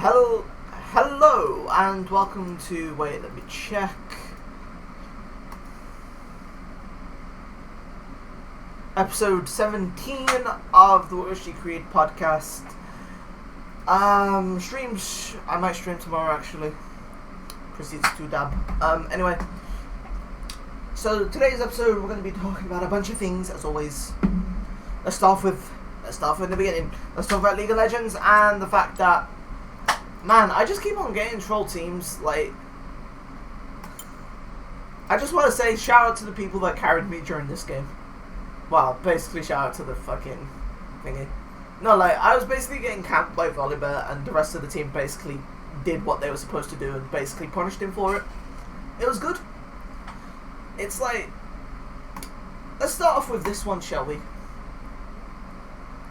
Hello, and welcome to, wait, let me check. Episode 17 of the Willsgcreed podcast. Streams, I might stream tomorrow actually. Proceeds to dab. Anyway. So today's episode we're going to be talking about a bunch of things as always. Let's start with the beginning. Let's talk about League of Legends and the fact that, man, I just keep on getting troll teams. Like, I just want to say shout out to the people that carried me during this game. Well, basically shout out to the fucking thingy. No, like, I was basically getting camped by Volibear and the rest of the team basically did what they were supposed to do and basically punished him for it. It was good. It's like, let's start off with this one, shall we?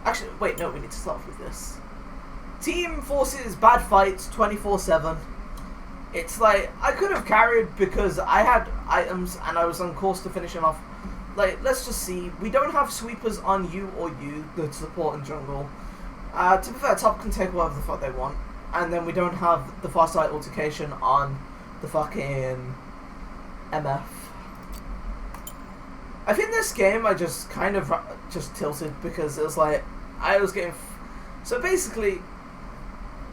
Actually, wait, no, we need to start off with this. Team forces bad fights 24/7. It's like, I could have carried because I had items and I was on course to finish them off. Like, let's just see. We don't have sweepers on you or you, the support and jungle. To be fair, top can take whatever the fuck they want. And then we don't have the Farsight altercation on the fucking MF. I think this game I just kind of just tilted because it was like, I was getting... So basically,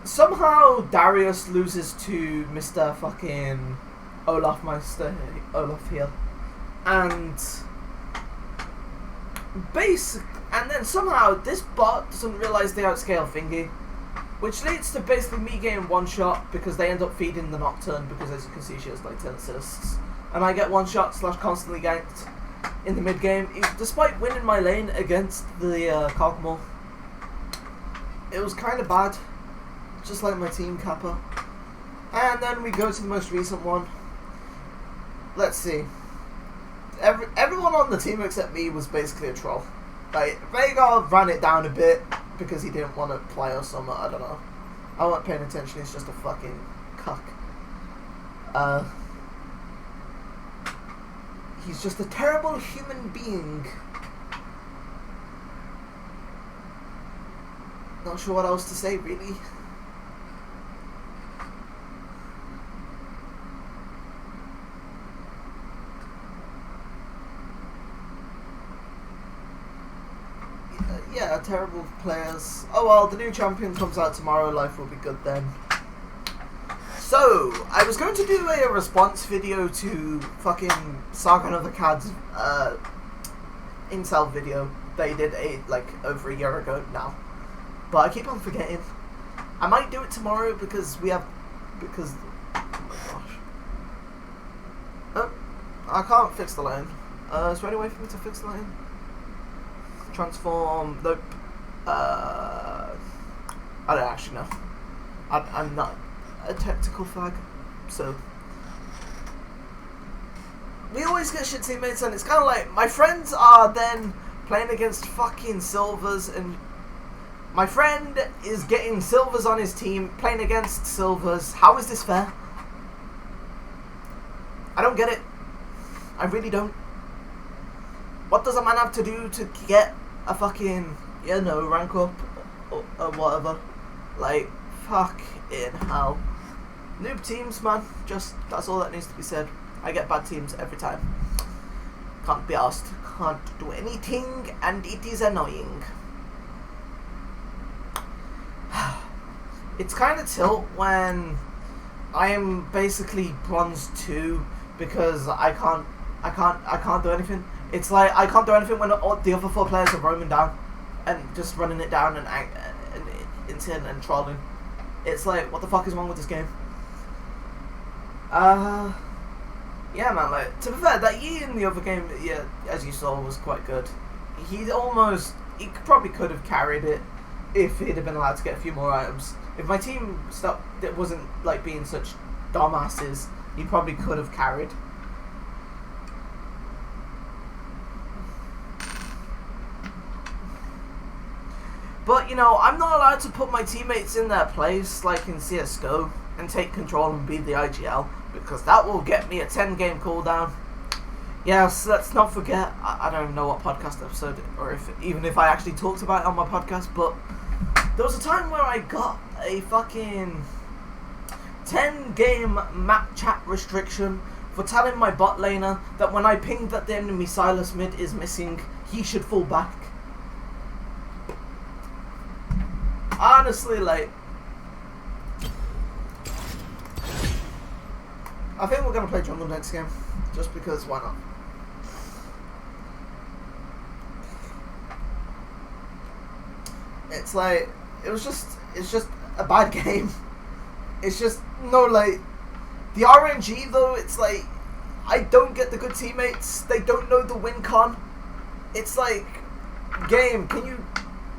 somehow Darius loses to Mr. fucking Olaf here. And... and then somehow this bot doesn't realise they outscale Thingy, which leads to basically me getting one shot because they end up feeding the Nocturne because, as you can see, she has like 10 assists, and I get one shot / constantly ganked in the mid game despite winning my lane against the Cogmore. It was kind of bad, just like my team Kappa. And then we go to the most recent one. Let's see. Everyone on the team except me was basically a troll. Like, Vhagar ran it down a bit because he didn't want to play or something, I don't know. I wasn't paying attention, he's just a fucking cuck. He's just a terrible human being. Not sure what else to say, really. Yeah, terrible players. Oh well, the new champion comes out tomorrow, life will be good then. So, I was going to do a response video to fucking Saga of the Cad's Intel video. They did over a year ago now. But I keep on forgetting. I might do it tomorrow because oh my gosh. Oh, I can't fix the lane. Is there any way for me to fix the lane? Transform, nope. I don't actually know. I'm not a technical fag, so we always get shit teammates, and it's kind of like my friends are then playing against fucking silvers, and my friend is getting silvers on his team playing against silvers. How is this fair? I don't get it. I really don't. What does a man have to do to get a fucking, rank up or whatever? Like, fucking hell. Noob teams, man. Just, that's all that needs to be said. I get bad teams every time. Can't be asked. Can't do anything, and it is annoying. It's kind of tilt when I am basically bronze 2 because I can't do anything. It's like I can't do anything when the other 4 players are roaming down and just running it down and insane and trolling. It's like, what the fuck is wrong with this game? Yeah, man. Like, to be fair, that Yi in the other game, yeah, as you saw, was quite good. He probably could have carried it if he'd have been allowed to get a few more items. If my team wasn't like being such dumbasses, he probably could have carried. But, I'm not allowed to put my teammates in their place, like in CSGO, and take control and be the IGL, because that will get me a 10-game cooldown. Yes, let's not forget, I don't even know what podcast episode, or even if I actually talked about it on my podcast, but there was a time where I got a fucking 10 game map chat restriction for telling my bot laner that when I ping that the enemy Silas mid is missing, he should fall back. Honestly, like, I think we're gonna play jungle next game, just because why not? It's like, it's just a bad game. It's just, no, like, the RNG though, it's like, I don't get the good teammates, they don't know the win con. It's like, game, can you,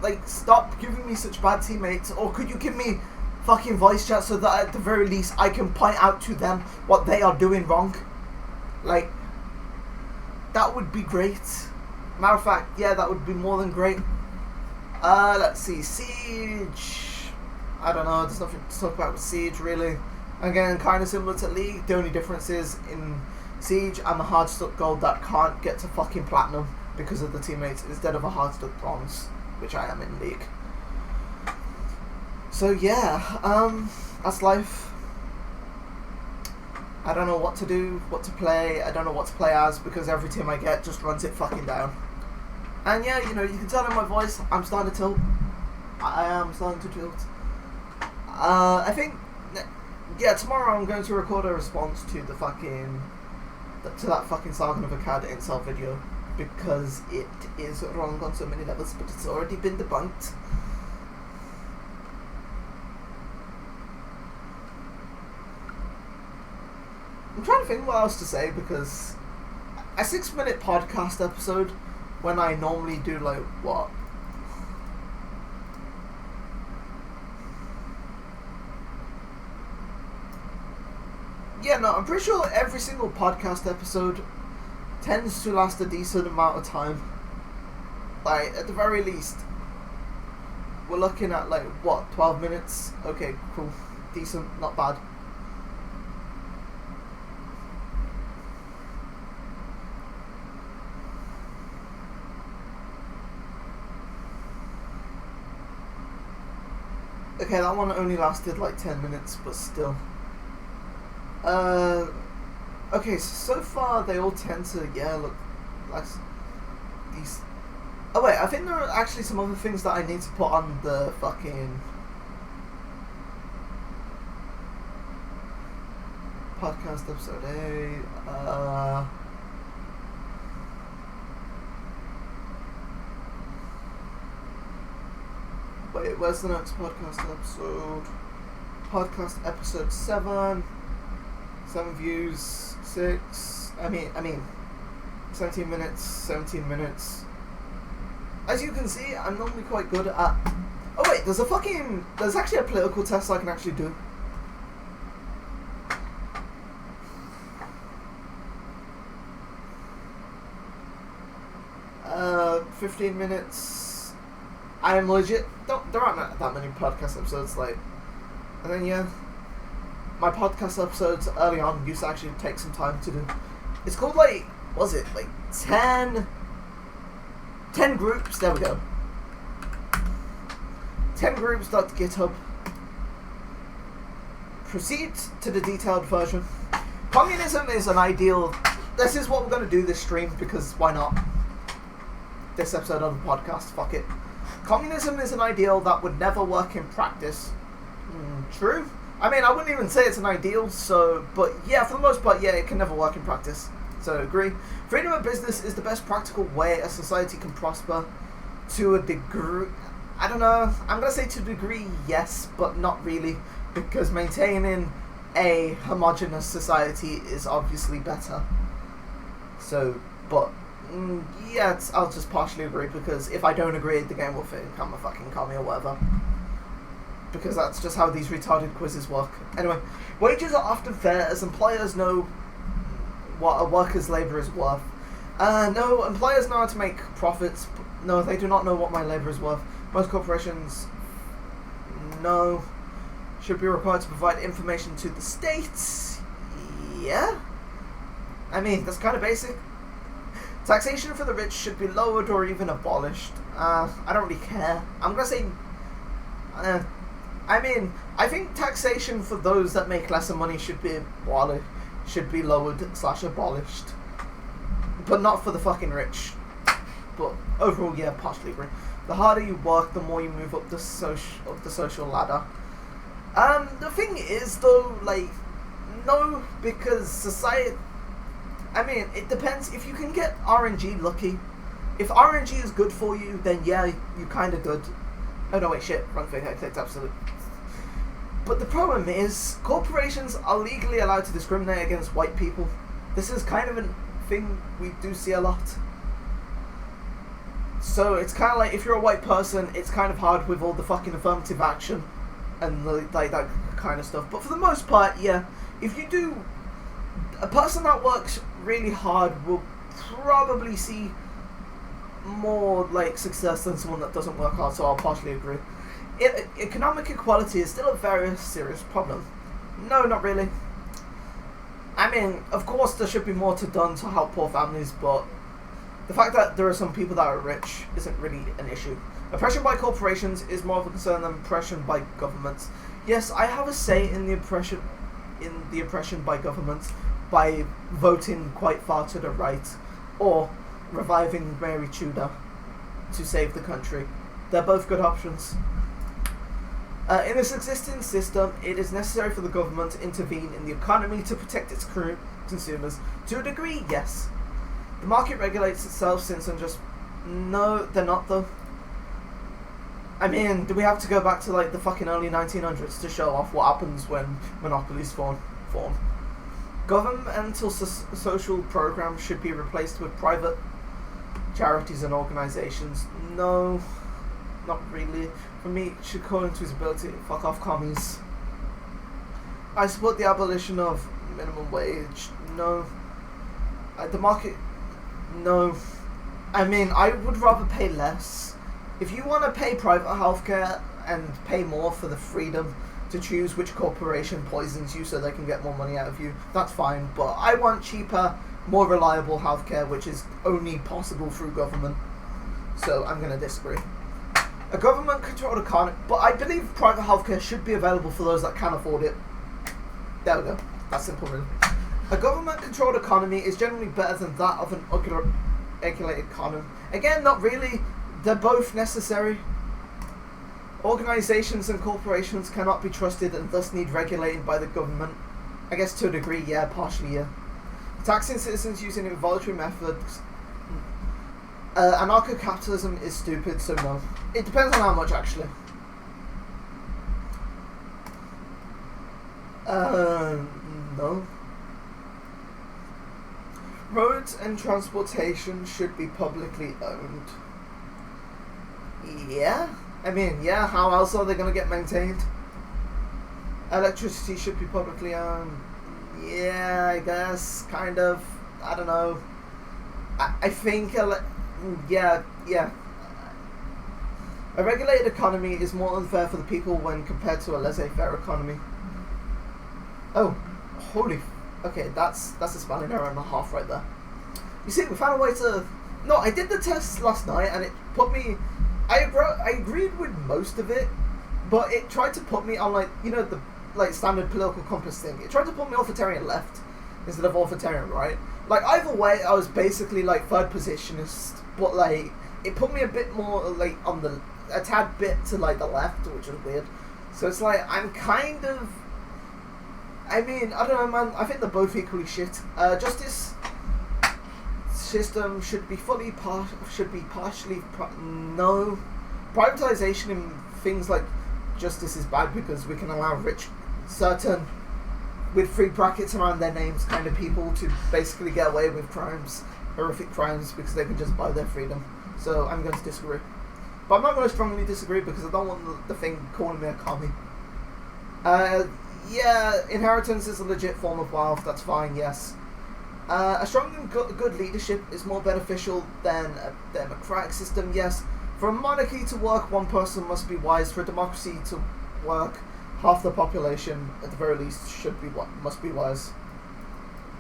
like, stop giving me such bad teammates, or could you give me fucking voice chat so that at the very least I can point out to them what they are doing wrong? Like, that would be great. Matter of fact, yeah, that would be more than great. Let's see, Siege. I don't know, there's nothing to talk about with Siege, really. Again, kind of similar to League. The only difference is, in Siege, I'm a hard-stuck gold that can't get to fucking platinum because of the teammates, instead of a hard-stuck bronze, which I am in League. So yeah, that's life. I don't know what to do, what to play, I don't know what to play as, because every team I get just runs it fucking down. And yeah, you know, you can tell in my voice, I'm starting to tilt. I am starting to tilt. I think, yeah, tomorrow I'm going to record a response to the fucking, to that fucking Saga of a Cad incel video, because it is wrong on so many levels, but it's already been debunked. I'm trying to think what else to say, because a 6-minute podcast episode, when I normally do, like, what? Yeah, no, I'm pretty sure every single podcast episode tends to last a decent amount of time. Like, at the very least, we're looking at, like, what, 12 minutes? Okay, cool. Decent, not bad. Okay, that one only lasted like 10 minutes, but still. Okay, so far they all tend to, yeah, look like these. Oh wait, I think there are actually some other things that I need to put on the fucking podcast episode 8. Wait, where's the next podcast episode? Podcast episode 7. 7 views, 6. I mean, 17 minutes, 17 minutes. As you can see, I'm normally quite good at. Oh wait, there's actually a political test I can actually do. 15 minutes. I am legit. There aren't that many podcast episodes, like. And then yeah, my podcast episodes early on used to actually take some time to do. It's called, like, was it like 10 groups? There we go. 10 groups.github. Proceed to the detailed version. Communism is an ideal. This is what we're going to do this stream, because why not? This episode of the podcast, fuck it. Communism is an ideal that would never work in practice. True. I mean, I wouldn't even say it's an ideal, so, but yeah, for the most part, yeah, it can never work in practice. So, agree. Freedom of business is the best practical way a society can prosper to a degree. I don't know. I'm going to say to a degree, yes, but not really, because maintaining a homogenous society is obviously better. So, but, yeah, I'll just partially agree, because if I don't agree, the game will think I'm a fucking commie or whatever. Because that's just how these retarded quizzes work. Anyway, wages are often fair as employers know what a worker's labour is worth. No, employers know how to make profits. No, they do not know what my labour is worth. Most corporations, no, should be required to provide information to the states. Yeah? I mean, that's kind of basic. Taxation for the rich should be lowered or even abolished. I don't really care. I'm going to say... I mean, I think taxation for those that make lesser money should be lowered / abolished, but not for the fucking rich. But overall, yeah, partially agree. The harder you work, the more you move up the social ladder. The thing is, though, like, no, because society. I mean, it depends. If you can get RNG lucky, if RNG is good for you, then yeah, you kind of good. Oh no, wait, shit, wrong thing. I clicked absolute. But the problem is, corporations are legally allowed to discriminate against white people. This is kind of a thing we do see a lot. So it's kind of like, if you're a white person, it's kind of hard with all the fucking affirmative action and like that kind of stuff. But for the most part, yeah, if you do, a person that works really hard will probably see more like success than someone that doesn't work hard. So I'll partially agree. Economic equality is still a very serious problem. No, not really. I mean, of course there should be more done to help poor families, but the fact that there are some people that are rich isn't really an issue. Oppression by corporations is more of a concern than oppression by governments. Yes, I have a say in the oppression by governments by voting quite far to the right, or reviving Mary Tudor to save the country. They're both good options. In this existing system, it is necessary for the government to intervene in the economy to protect its consumers. To a degree, yes. The market regulates itself since unjust... No, they're not though. I mean, do we have to go back to like the fucking early 1900s to show off what happens when monopolies form? Governmental social programs should be replaced with private charities and organisations. No, not really. For me, it should call into his ability. Fuck off, commies. I support the abolition of minimum wage. No. The market... No. I mean, I would rather pay less. If you want to pay private healthcare and pay more for the freedom to choose which corporation poisons you so they can get more money out of you, that's fine. But I want cheaper, more reliable healthcare, which is only possible through government. So I'm going to disagree. A government-controlled economy, but I believe private healthcare should be available for those that can afford it. There we go. That's simple, really. A government-controlled economy is generally better than that of an regulated economy. Again, not really. They're both necessary. Organisations and corporations cannot be trusted and thus need regulated by the government. I guess to a degree, yeah, partially, yeah. Taxing citizens using involuntary methods. Anarcho-capitalism is stupid, so no. It depends on how much, actually. No. Roads and transportation should be publicly owned. Yeah? I mean, yeah, how else are they going to get maintained? Electricity should be publicly owned. Yeah, I guess, kind of. I don't know. I think... Yeah. A regulated economy is more unfair for the people when compared to a laissez-faire economy. Oh, holy... Okay, that's a spelling error and a half right there. You see, we found a way to... No, I did the test last night and it put me... I agreed with most of it, but it tried to put me on, like, you know, the like standard political compass thing. It tried to put me authoritarian left instead of authoritarian right. Like, either way, I was basically, like, third positionist, but, like, it put me a bit more, like, on the... a tad bit to, like, the left, which was weird. So it's like, I'm kind of... I mean, I don't know, man. I think they're both equally shit. Justice system should be partially... No. Privatization in things like justice is bad because we can allow rich, certain, with free brackets around their names kind of people to basically get away with crimes, horrific crimes, because they can just buy their freedom. So I'm going to disagree. But I'm not going to strongly disagree because I don't want the thing calling me a commie. Yeah, inheritance is a legit form of wealth, that's fine, yes. A strong and good leadership is more beneficial than a democratic system, yes. For a monarchy to work, one person must be wise. For a democracy to work, half the population, at the very least, must be wise.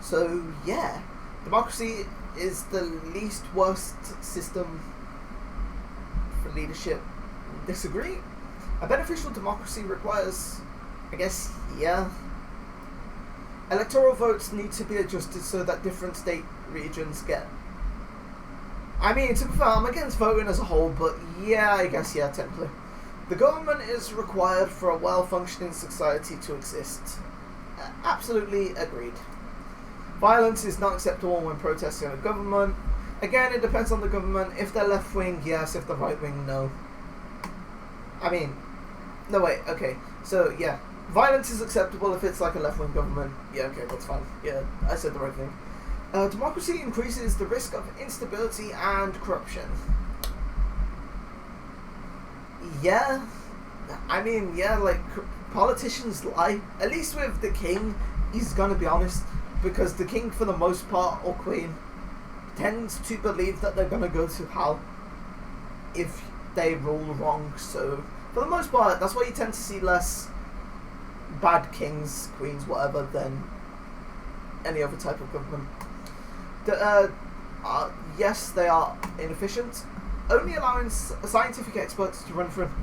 So, yeah. Democracy is the least worst system for leadership. Disagree? A beneficial democracy requires, I guess, yeah. Electoral votes need to be adjusted so that different state regions get... I mean, to be fair, I'm against voting as a whole, but yeah, I guess, yeah, technically. The government is required for a well-functioning society to exist. Absolutely agreed. Violence is not acceptable when protesting a government. Again, it depends on the government. If they're left-wing, yes. If they're right-wing, no. I mean, no, wait, okay. So, yeah. Violence is acceptable if it's like a left-wing government. Yeah, okay, that's fine. Yeah, I said the right thing. Democracy increases the risk of instability and corruption. Yeah. I mean, yeah, like, politicians lie. At least with the king, he's gonna be honest. Because the king, for the most part, or queen, tends to believe that they're gonna go to hell if they rule wrong. So, for the most part, that's why you tend to see less bad kings, queens, whatever, than any other type of government. Yes, they are inefficient, only allowing scientific experts to run for them.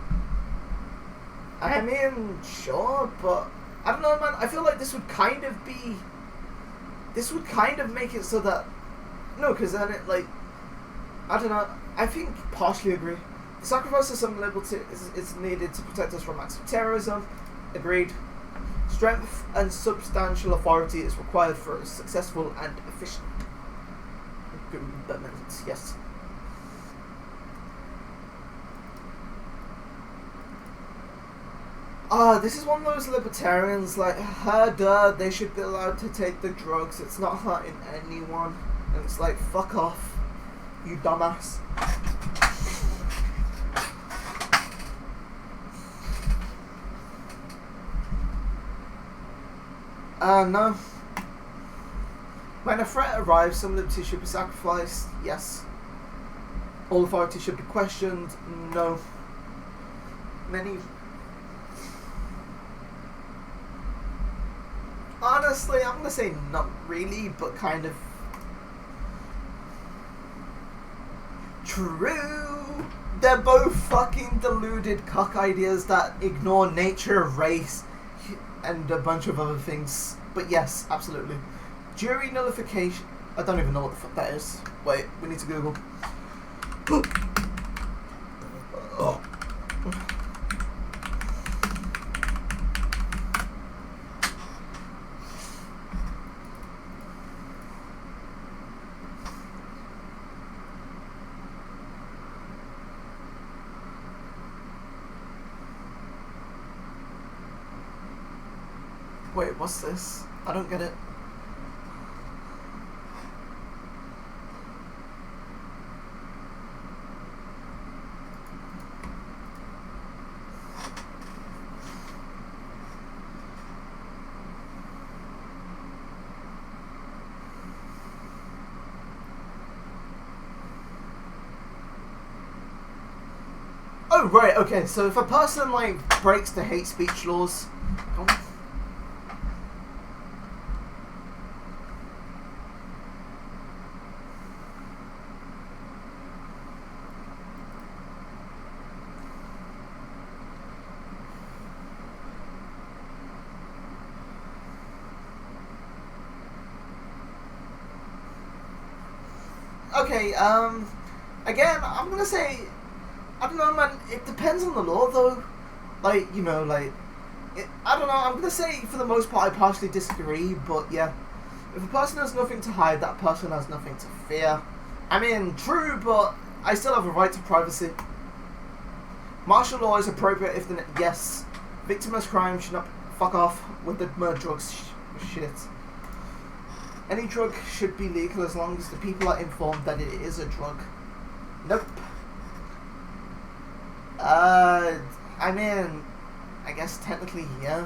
I mean, sure, but I don't know, man. I feel like this would kind of make it so that, no, because then it, like, I don't know, I think partially agree. The sacrifice of some liberty is needed to protect us from acts of terrorism. Agreed. Strength and substantial authority is required for a successful and efficient government. Yes. This is one of those libertarians, like, duh, they should be allowed to take the drugs, it's not hurting anyone. And it's like, fuck off, you dumbass. No. When a threat arrives, some liberty should be sacrificed. Yes. All authority should be questioned. No. Honestly, I'm gonna say not really, but kind of. True. They're both fucking deluded cock ideas that ignore nature, race, and a bunch of other things. But yes, absolutely. Jury nullification. I don't even know what the fuck that is. Wait, we need to Google. Oh. Wait, what's this? I don't get it. Oh, right, okay, so if a person, like, breaks the hate speech laws... Okay, again, I'm gonna say, I don't know, man, it depends on the law, though. Like, you know, like, I don't know, I'm gonna say, for the most part, I partially disagree, but yeah. If a person has nothing to hide, that person has nothing to fear. I mean, true, but I still have a right to privacy. Martial law is appropriate if the... Yes. Victimless crime should not... Fuck off with the murder drugs shit. Any drug should be legal as long as the people are informed that it is a drug. Nope. I mean, I guess technically, yeah.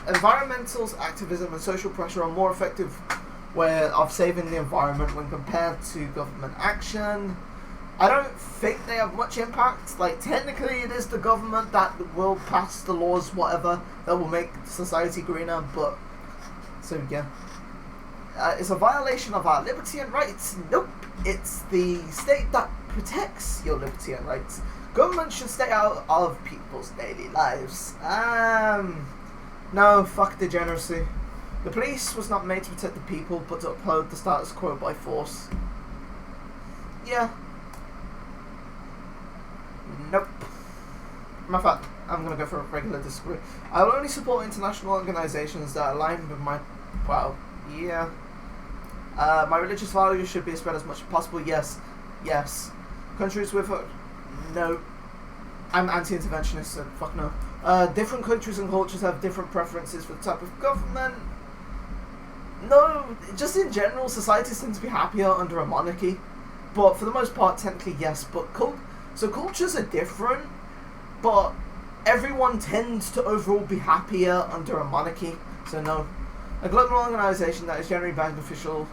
Environmental activism and social pressure are more effective way of saving the environment when compared to government action. I don't think they have much impact. Like, technically it is the government that will pass the laws, whatever, that will make society greener, but... So, yeah. It's a violation of our liberty and rights. Nope. It's the state that protects your liberty and rights. Government should stay out of people's daily lives. No, fuck degeneracy. The police was not made to protect the people, but to uphold the status quo by force. Yeah. Nope. Matter of fact, I'm gonna go for a regular disagree. I will only support international organisations that align with my... Well, yeah. My religious values should be spread as much as possible. Yes. Yes. Countries with... No. I'm anti-interventionist, so fuck no. Different countries and cultures have different preferences for the type of government. No, just in general, societies tend to be happier under a monarchy. But for the most part, technically yes. But cultures are different, but everyone tends to overall be happier under a monarchy. So no. A global organisation that is generally beneficial.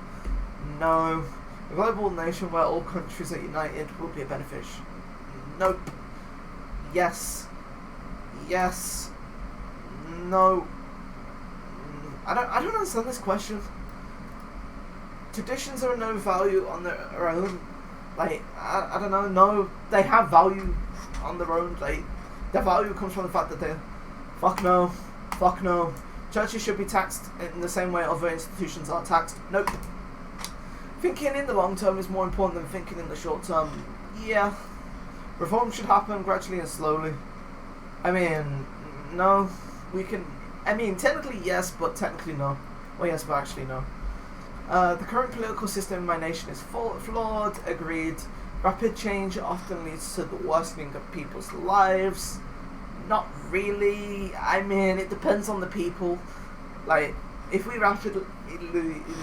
No. A global nation where all countries are united will be a benefit. Nope. Yes. Yes. No. I don't understand this question. Traditions are of no value on their own. Like, I don't know. No, they have value on their own. Like, their value comes from the fact that they... Fuck no. Fuck no. Churches should be taxed in the same way other institutions are taxed. Nope. Thinking in the long term is more important than thinking in the short term. Yeah. Reform should happen gradually and slowly. I mean, no. We can... I mean, technically yes, but technically no. Well, yes, but actually no. The current political system in my nation is flawed, agreed. Rapid change often leads to the worsening of people's lives. Not really. I mean, it depends on the people. Like, if we rapidly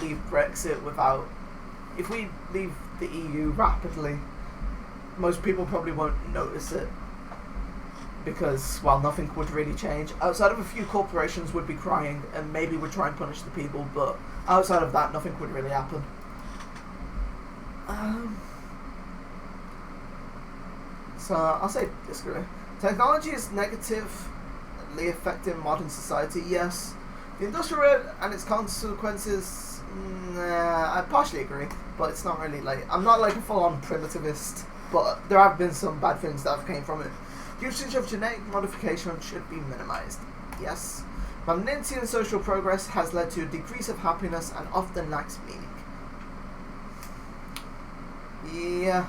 leave Brexit without... If we leave the EU rapidly, most people probably won't notice it. Because, well, nothing would really change. Outside of a few corporations would be crying and maybe would try and punish the people, but outside of that, nothing would really happen. So, I'll say disagree. Technology is negatively affecting modern society, yes. The industrial age and its consequences, I partially agree, but it's not really like... I'm not like a full-on primitivist, but there have been some bad things that have came from it. Usage of genetic modification should be minimized. Yes. Modernity and social progress has led to a decrease of happiness and often lacks meaning. Yeah.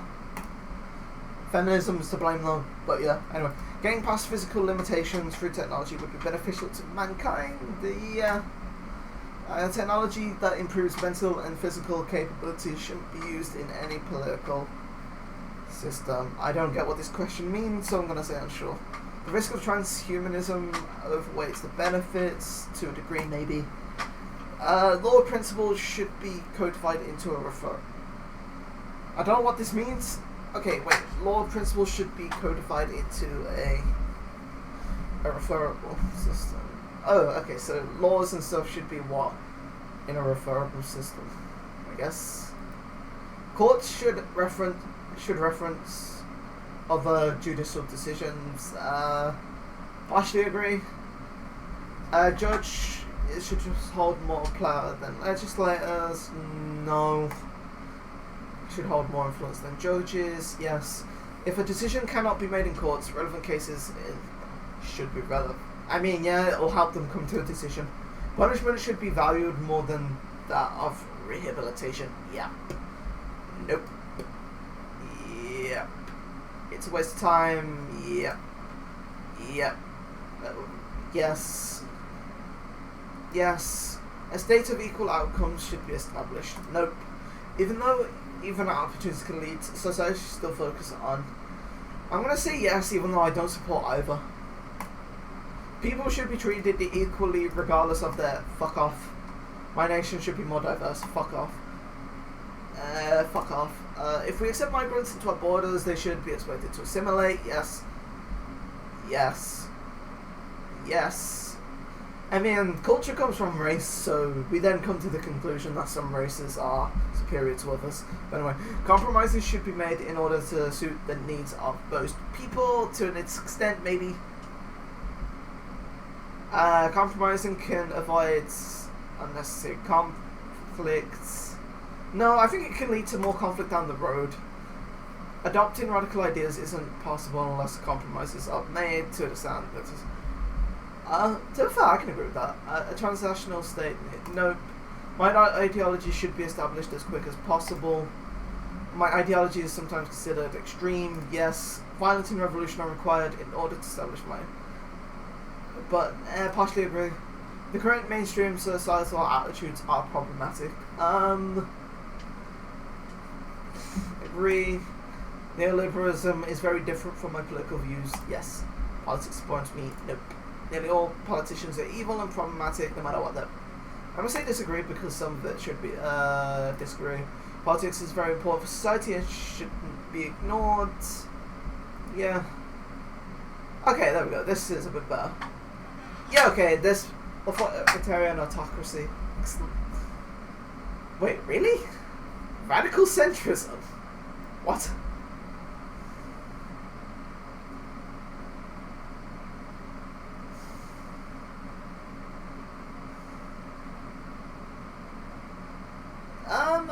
Feminism is to blame though, but yeah, anyway. Getting past physical limitations through technology would be beneficial to mankind. Technology that improves mental and physical capabilities shouldn't be used in any political system. I don't get what this question means, so I'm going to say unsure. The risk of transhumanism overweights the benefits to a degree, maybe. Law principles should be codified into a refer. I don't know what this means. Okay, wait. Law principles should be codified into a referable system. Oh, okay. So laws and stuff should be what in a referable system, I guess. Courts should reference other judicial decisions. Partially agree. Judge should just hold more power than legislators. No. Should hold more influence than judges. Yes. If a decision cannot be made in courts, relevant cases should be relevant. I mean, yeah, it'll help them come to a decision. Punishment should be valued more than that of rehabilitation. Yeah. Nope. Yep. It's a waste of time. Yep. Yep. Yes. Yes. A state of equal outcomes should be established. Nope. Even though even opportunities can lead, society should still focus on... I'm going to say yes, even though I don't support either. People should be treated equally regardless of their... Fuck off. My nation should be more diverse. Fuck off. Fuck off. If we accept migrants into our borders, they should be expected to assimilate. Yes. Yes. Yes. I mean, culture comes from race, so we then come to the conclusion that some races are superior to others. But anyway, compromises should be made in order to suit the needs of most people to an extent, maybe. Compromising can avoid unnecessary conflicts. No, I think it can lead to more conflict down the road. adopting radical ideas isn't possible unless compromises are made to understand that. To be fair, I can agree with that. A transnational state, nope. My ideology should be established as quick as possible. My ideology is sometimes considered extreme, yes. Violence and revolution are required in order to establish mine. But, partially agree. The current mainstream societal attitudes are problematic. Agree. Neoliberalism is very different from my political views, yes. Politics supports me, nope. Nearly all politicians are evil and problematic, no matter what they're... I'm going to say disagree because some of it should be, disagree. Politics is very important for society and shouldn't be ignored. Yeah. Okay, there we go. This is a bit better. Yeah, okay, this authoritarian autocracy. Excellent. Wait, really? Radical centrism? What?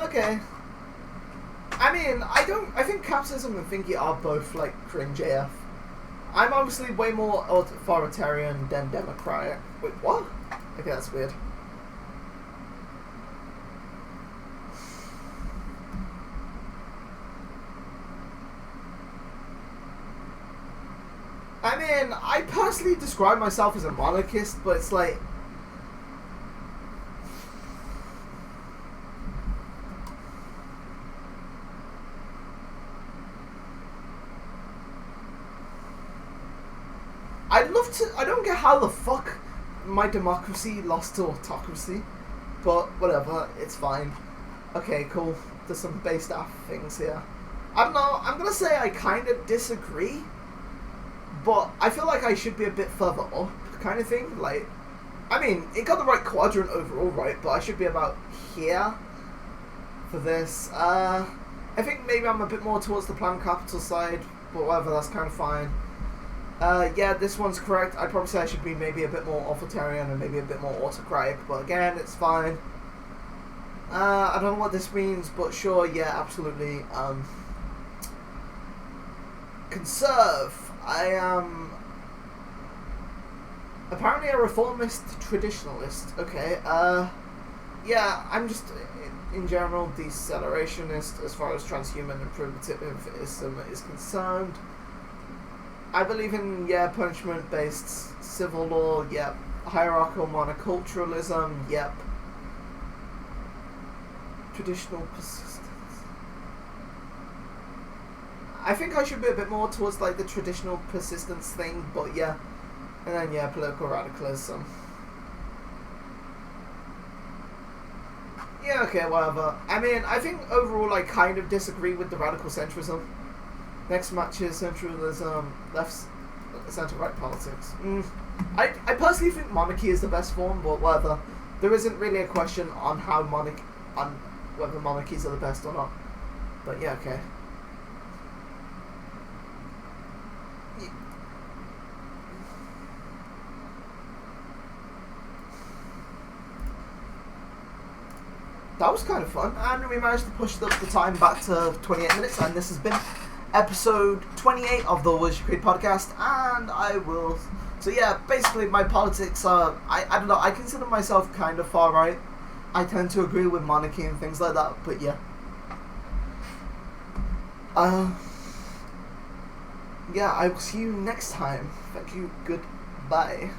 Okay. I mean, I think capitalism and thingy are both, like, cringe AF. I'm obviously way more authoritarian than democratic. Wait, what? Okay, that's weird. I mean, I personally describe myself as a monarchist, but it's like... I don't get how the fuck my democracy lost to autocracy, but whatever, it's fine. Okay, cool. There's some base staff things here. I don't know, I'm gonna say I kind of disagree, but I feel like I should be a bit further up, kind of thing. Like, I mean, it got the right quadrant overall, right, but I should be about here for this. I think maybe I'm a bit more towards the planned capital side, but whatever, that's kind of fine. Yeah, this one's correct. I'd probably say I should be maybe a bit more authoritarian and maybe a bit more autocratic, but again, it's fine. I don't know what this means, but sure, yeah, absolutely. Conserve. I am apparently a reformist traditionalist. Okay, yeah, I'm just, in general, decelerationist as far as transhuman and primitivism is concerned. I believe in, yeah, punishment-based civil law, yep. Hierarchical monoculturalism, yep. Traditional persistence. I think I should be a bit more towards, like, the traditional persistence thing, but yeah. And then, yeah, political radicalism. Yeah, okay, whatever. I mean, I think overall I kind of disagree with the radical centrism. Next match is centralism, left, centre-right politics. I personally think monarchy is the best form, but whatever. There isn't really a question on how whether monarchies are the best or not. But yeah, okay. That was kind of fun, and we managed to push the time back to 28 minutes, and this has been episode 28 of the Willsgcreed podcast, and I will... So yeah, basically my politics are... I don't know, I consider myself kind of far right. I tend to agree with monarchy and things like that, but yeah. Yeah, I will see you next time. Thank you, goodbye.